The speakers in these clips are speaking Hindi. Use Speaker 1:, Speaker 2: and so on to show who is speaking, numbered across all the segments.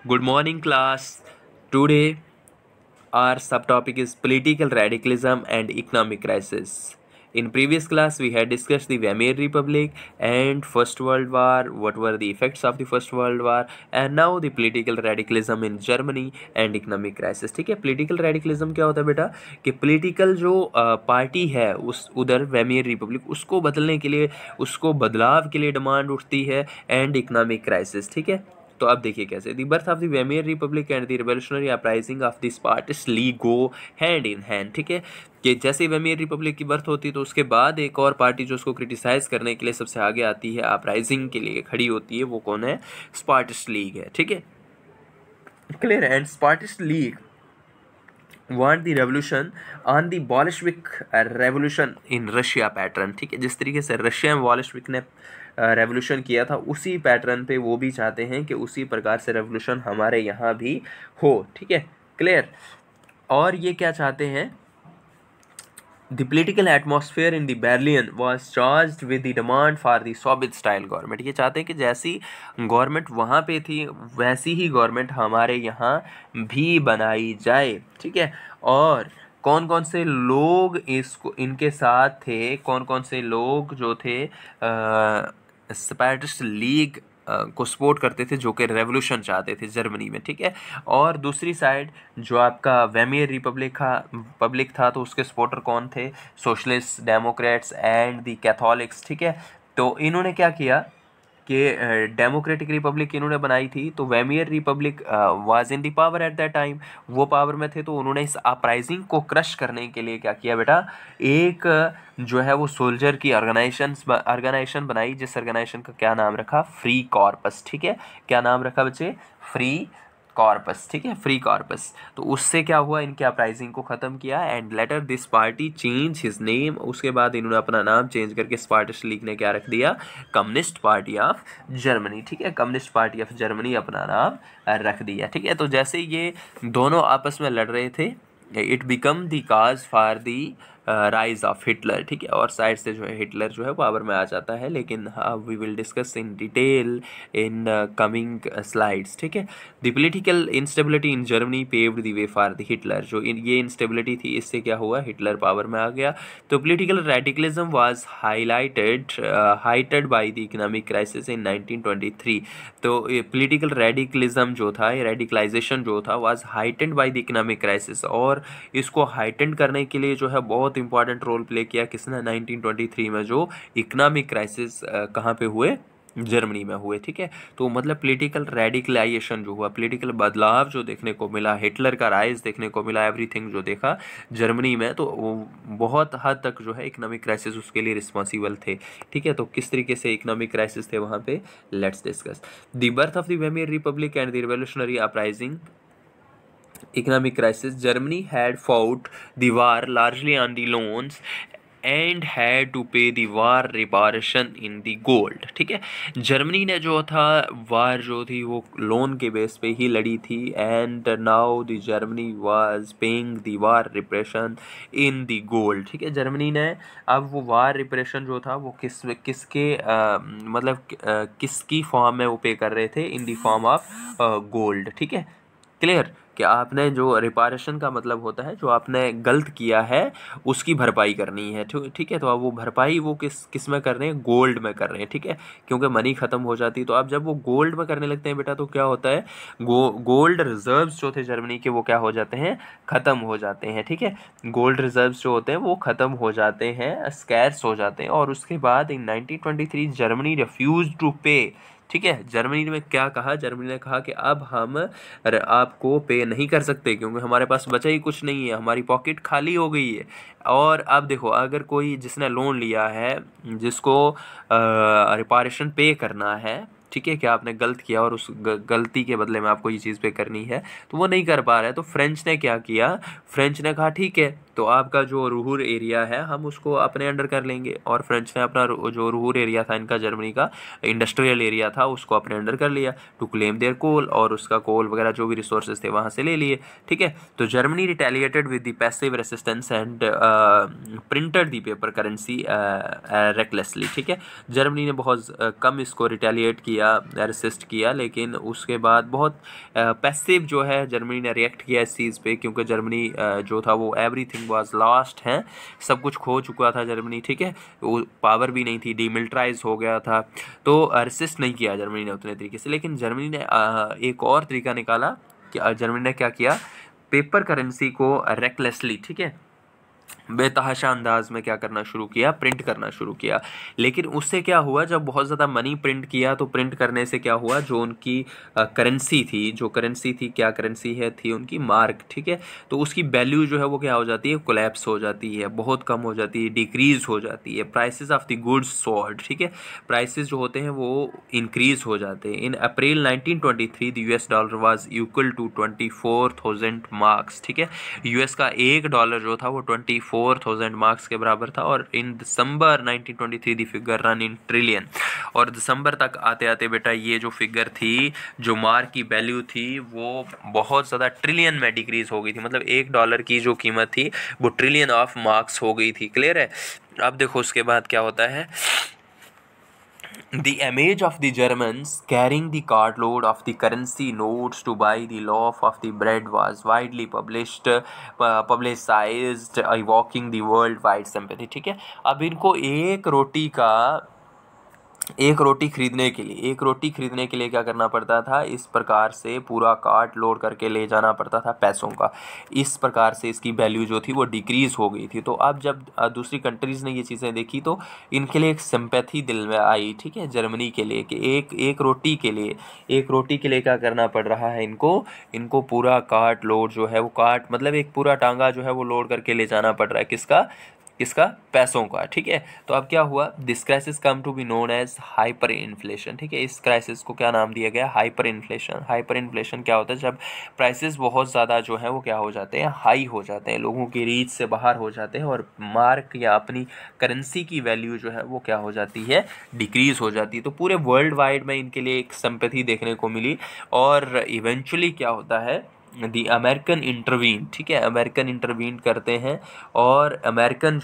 Speaker 1: Good morning, class. Today, our subtopic is political radicalism and economic crisis. In previous class, we had discussed the Weimar Republic and First World War, what were the effects of the First World War, and now the political radicalism in Germany and economic crisis. ठीक है, political radicalism क्या होता है बेटा कि political जो पार्टी है उस उधर वेमियर रिपब्लिक उसको बदलने के लिए, उसको बदलाव के लिए डिमांड उठती है, एंड इकोनॉमिक क्राइसिस. ठीक है, तो अब देखिए कैसे the birth of the Weimar Republic and the revolutionary uprising of the Spartacist League go hand in hand. ठीक है, कि जैसे वेमियर रिपब्लिक की बर्थ होती है तो उसके बाद एक और पार्टी जो उसको क्रिटिसाइज करने के लिए सबसे आगे आती है, अपराइजिंग के लिए खड़ी होती है, वो कौन है? स्पार्टिस्ट लीग है. ठीक है, clear. And Spartacist League want the revolution on the Bolshevik revolution in Russia pattern. ठीक है, जिस तरीके से रशिया में बॉलिशविक ने रेवोल्यूशन किया था उसी पैटर्न पे वो भी चाहते हैं कि उसी प्रकार से रेवोल्यूशन हमारे यहाँ भी हो. ठीक है, क्लियर. और ये क्या चाहते हैं? The political atmosphere in the Berlin was charged with the demand for the Soviet style government. ये चाहते हैं कि जैसी गवर्नमेंट वहाँ पे थी वैसी ही गवर्नमेंट हमारे यहाँ भी बनाई जाए. ठीक है, और कौन कौन से लोग इसको इनके साथ थे, कौन कौन से लोग जो थे सेपरेटिस्ट लीग को सपोर्ट करते थे, जो कि रेवोल्यूशन चाहते थे जर्मनी में. ठीक है, और दूसरी साइड जो आपका वेमियर रिपब्लिक था तो उसके सपोर्टर कौन थे? Socialist, Democrats and the Catholics. ठीक है, तो इन्होंने क्या किया कि डेमोक्रेटिक रिपब्लिक इन्होंने बनाई थी, तो Weimar Republic was in the power at that time, वो पावर में थे, तो उन्होंने इस अपराइजिंग को क्रश करने के लिए क्या किया बेटा? एक जो है वो सोल्जर की ऑर्गेनाइजेशन बनाई, जिस ऑर्गेनाइजेशन का क्या नाम रखा? Free corpus. ठीक है, क्या नाम रखा बच्चे? Free corpus. ठीक है, फ्री कॉर्पस. तो उससे क्या हुआ? इनके अपराइजिंग को ख़त्म किया. And later this party change his name. उसके बाद इन्होंने अपना नाम चेंज करके स्पार्टिस्ट लीग ने क्या रख दिया? Communist party of Germany. ठीक है, कम्युनिस्ट पार्टी ऑफ जर्मनी अपना नाम रख दिया. ठीक है, तो जैसे ये दोनों आपस में लड़ रहे थे, it become the cause for the rise of Hitler. ठीक है, और साइड से जो है हिटलर जो है पावर में आ जाता है, लेकिन we will discuss in detail in coming slides. ठीक है, the political instability in Germany paved the way for the Hitler. जो ये इंस्टेबिलिटी थी, इससे क्या हुआ? हिटलर पावर में आ गया. तो political radicalism was heighted by the economic crisis in 1923. तो पॉलिटिकल रेडिकलिज्म जो था, ये रेडिकलाइजेशन जो था, was heightened by the economic crisis. और इसको हाइटेंड करने के लिए जो है बहुत इंपॉर्टेंट रोल प्ले किया किसने? 1923 में जो इकोनॉमिक क्राइसिस कहाँ पे हुए? जर्मनी में हुए. ठीक है, तो मतलब पॉलिटिकल रेडिकलाइजेशन जो हुआ, पॉलिटिकल बदलाव जो देखने को मिला, हिटलर का राइज देखने को मिला, एवरीथिंग जो देखा जर्मनी में, तो वो बहुत हद तक जो है इकोनॉमिक क्राइसिस उसके लिए रिस्पॉन्सिबल थे. ठीक है, तो किस तरीके से इकोनॉमिक क्राइसिस थे वहाँ पे, let's discuss. The birth of the Weimar Republic and the revolutionary uprising. Economic crisis. Germany had fought the war largely on the loans and had to pay the war reparation in the gold. ठीक है, जर्मनी ने जो था वार जो थी वो लोन के बेस पे ही लड़ी थी. And now the Germany was paying the war reparation in the gold. ठीक है, जर्मनी ने अब वो वार रिपरेशन जो था वो किसके मतलब किसकी फॉर्म में वो पे कर रहे थे? In the form of gold. ठीक है, क्लियर. कि आपने जो रिपारेशन का मतलब होता है जो आपने गलत किया है उसकी भरपाई करनी है. ठीक है, तो अब वो भरपाई वो किस में कर रहे हैं? गोल्ड में कर रहे हैं. ठीक है, क्योंकि मनी ख़त्म हो जाती है, तो अब जब वो गोल्ड में करने लगते हैं बेटा तो क्या होता है? गोल्ड रिजर्व्स जो थे जर्मनी के वो क्या हो जाते हैं? ख़त्म हो जाते हैं. ठीक है, गोल्ड रिजर्व्स जो होते हैं वो ख़त्म हो जाते हैं, स्कैर्स हो जाते हैं. और उसके बाद इन 1923 जर्मनी रिफ्यूज टू पे. ठीक है, जर्मनी ने क्या कहा? जर्मनी ने कहा कि अब हम आपको पे नहीं कर सकते क्योंकि हमारे पास बचा ही कुछ नहीं है, हमारी पॉकेट खाली हो गई है. और अब देखो, अगर कोई जिसने लोन लिया है, जिसको रिपारेशन पे करना है, ठीक है, क्या आपने गलत किया और उस गलती के बदले में आपको ये चीज़ पे करनी है, तो वो नहीं कर पा रहा है. तो फ्रेंच ने क्या किया? फ्रेंच ने कहा ठीक है, तो आपका जो रूर एरिया है हम उसको अपने अंडर कर लेंगे, और फ्रेंच ने अपना जो रूर एरिया था इनका, जर्मनी का इंडस्ट्रियल एरिया था, उसको अपने अंडर कर लिया टू क्लेम देयर कोल, और उसका कोल वगैरह जो भी रिसोर्सेज थे वहाँ से ले लिए। ठीक है, तो Germany retaliated with the passive resistance and printed the paper currency recklessly. ठीक है, जर्मनी ने बहुत कम इसको रिटेलिएट किया, रेसिस्ट किया, लेकिन उसके बाद बहुत पैसिव जो है जर्मनी ने रिएक्ट किया इस चीज़ पे, क्योंकि जर्मनी जो था वो एवरीथिंग वाज लॉस्ट है, सब कुछ खो चुका था जर्मनी। ठीक है, वो पावर भी नहीं थी, डीमिलिटराइज हो गया था, तो रेसिस्ट नहीं किया जर्मनी ने उतने तरीके से। लेकिन जर्मनी ने एक और तरीका निकाला कि जर्मनी ने क्या किया, पेपर करेंसी को रेकलेसली, ठीक है, बेतहाशा अंदाज में क्या करना शुरू किया, प्रिंट करना शुरू किया। लेकिन उससे क्या हुआ, जब बहुत ज़्यादा मनी प्रिंट किया तो प्रिंट करने से क्या हुआ, जो उनकी करेंसी थी, क्या करेंसी है, थी उनकी मार्क। ठीक है, तो उसकी वैल्यू जो है वो क्या हो जाती है, कोलैप्स हो जाती है, बहुत कम हो जाती है, डिक्रीज हो जाती है। Prices of the goods sold, ठीक है, प्राइसेस जो होते हैं वो इंक्रीज हो जाते हैं। In April 1923 the US dollar was equal to 24,000 marks. ठीक है, US का $1 जो था वो 24,000 मार्क्स के बराबर था, और इन दिसंबर 1923 दी फिगर रन इन ट्रिलियन, और दिसंबर तक आते आते बेटा ये जो फिगर थी, जो मार्क की वैल्यू थी, वो बहुत ज़्यादा ट्रिलियन में डिक्रीज हो गई थी। मतलब $1 की जो कीमत थी वो ट्रिलियन ऑफ मार्क्स हो गई थी। क्लियर है? अब देखो उसके बाद क्या होता है, the image of the Germans carrying the cartload of the currency notes to buy the loaf of the bread was widely publicized, evoking the worldwide sympathy। ठीक है, अब इनको एक रोटी खरीदने के लिए क्या करना पड़ता था, इस प्रकार से पूरा कार्ट लोड करके ले जाना पड़ता था पैसों का। इस प्रकार से इसकी वैल्यू जो थी वो डिक्रीज हो गई थी। तो अब जब दूसरी कंट्रीज़ ने ये चीज़ें देखी तो इनके लिए एक सिंपैथी दिल में आई। ठीक है, जर्मनी के लिए कि एक रोटी के लिए क्या करना पड़ रहा है इनको पूरा कार्ट लोड जो है वो, कार्ट मतलब एक पूरा टांगा जो है वो लोड करके ले जाना पड़ रहा है, किसका, पैसों का। ठीक है, तो अब क्या हुआ, this crisis come to be known as hyperinflation. ठीक है, इस क्राइसिस को क्या नाम दिया गया, हाइपर इन्फ्लेशन। हाइपर इन्फ्लेशन क्या होता है, जब प्राइसेस बहुत ज़्यादा जो है वो क्या हो जाते हैं, हाई हो जाते हैं, लोगों की रीच से बाहर हो जाते हैं, और मार्क या अपनी करेंसी की वैल्यू जो है वो क्या हो जाती है, डिक्रीज हो जाती है। तो पूरे वर्ल्ड वाइड में इनके लिए एक सिंपैथी देखने को मिली, और इवेंचुअली क्या होता है, दी अमेरिकन इंटरवीन। ठीक है, अमेरिकन इंटरवीन करते हैं, और अमेरिकन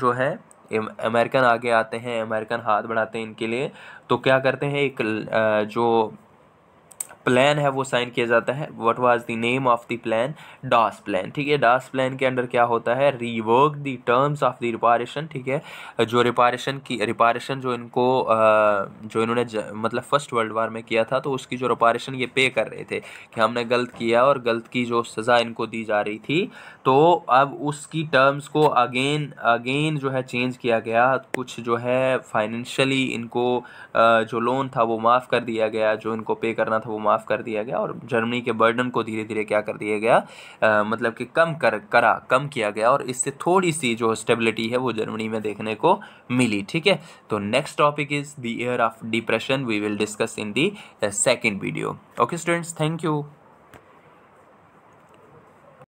Speaker 1: आगे आते हैं, अमेरिकन हाथ बढ़ाते हैं इनके लिए। तो क्या करते हैं, एक जो प्लान है वो साइन किया जाता है। What was the name of the plan, Dawes plan. ठीक है, डास प्लान के अंडर क्या होता है, rework the terms of the reparation. ठीक है, जो रिपारेशन जो इन्होंने मतलब फर्स्ट वर्ल्ड वार में किया था, तो उसकी जो रिपारेशन ये पे कर रहे थे कि हमने गलत किया, और गलत की जो सज़ा इनको दी जा रही थी, तो अब उसकी टर्म्स को अगेन जो है चेंज किया गया। कुछ जो है फाइनेंशियली इनको जो लोन था वो माफ़ कर दिया गया, जो इनको पे करना था वो माफ़ कर दिया गया, और जर्मनी के बर्डन को धीरे धीरे क्या कर दिया गया, मतलब कि कम किया गया, और इससे थोड़ी सी जो स्टेबिलिटी है वो जर्मनी में देखने को मिली। ठीक है, तो next topic is the year of depression, we will discuss in the second video. Okay students, thank you.